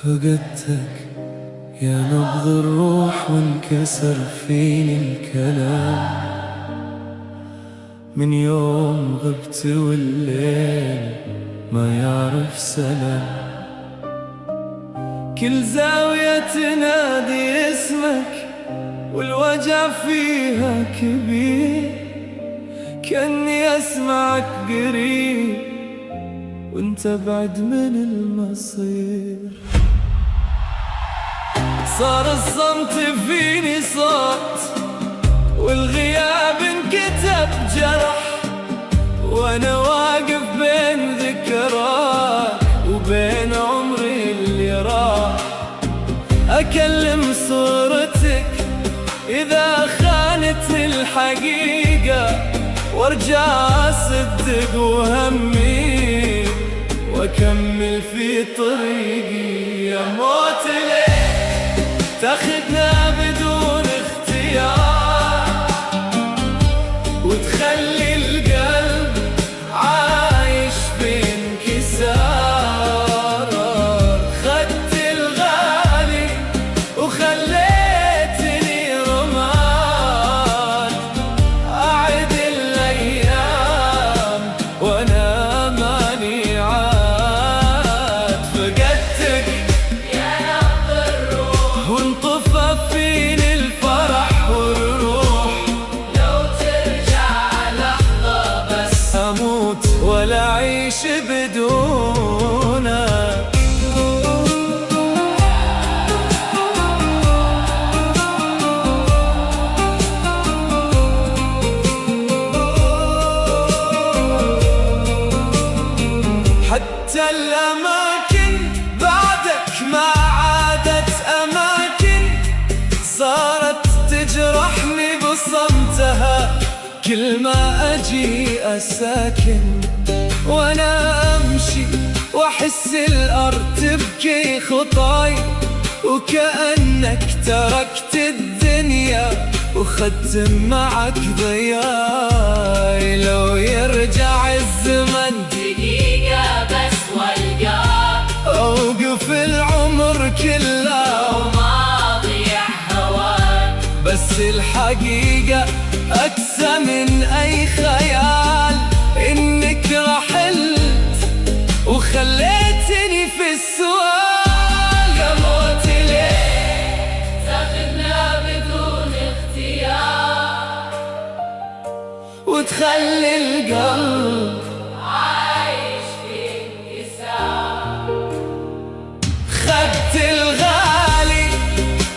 فقدتك يا نبض الروح وانكسر فيني الكلام من يوم غبت والليل ما يعرف سلام. كل زاوية تنادي اسمك والوجع فيها كبير، كأني أسمعك قريب وانت بعد من المصير. صار الصمت فيني صوت والغياب انكتب جرح، وانا واقف بين ذكراك وبين عمري اللي راح. اكلم صورتك اذا خانتني الحقيقة، وارجع اصدق وهمي واكمل في طريقي. يا موت ليه تاخدنا بدون اختيار وتخلي القلب عايش في انكسار. خدت الغالي وخليتني رماد، أعد الأيام وأنا ماني عاد. فقدتك يا نبض الروح وانطفى فيني الفرح والروح. لو ترجع لحظة بس أموت ولا أعيش بدونك. حتى الأماكن بعدك ما عادت أماكن، صارت تجرحني بصمتها كل ما أجي أساكن. وأنا أمشي وأحس الأرض تبكي خطاي، وكأنك تركت الدنيا وخدت معك ضياي. لو يرجع الزمن دقيقة بس والقاك، أوقف العمر كله وما ضيع هواك. بس الحقيقة أقسى من أي خيال إنك رحلت وخليتني في السؤال. يا موت ليه تاخدنا بدون اختيار وتخلي القلب عايش في انكسار. خدت الغالي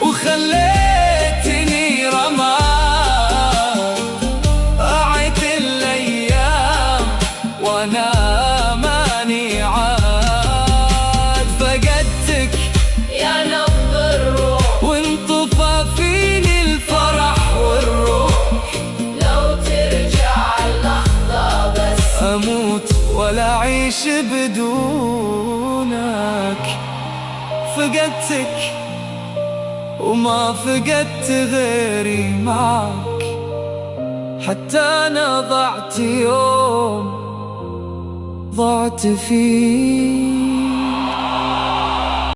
وخليتني رماد، أعد الأيام وأنا ماني عاد. فقدتك يا نبض الروح وانطفى فيني الفرح والروح. لو ترجع لحظة بس أموت ولا أعيش بدونك. فقدتك وما فقدت غيري معك، حتى أنا ضعت يوم ضعت فيه.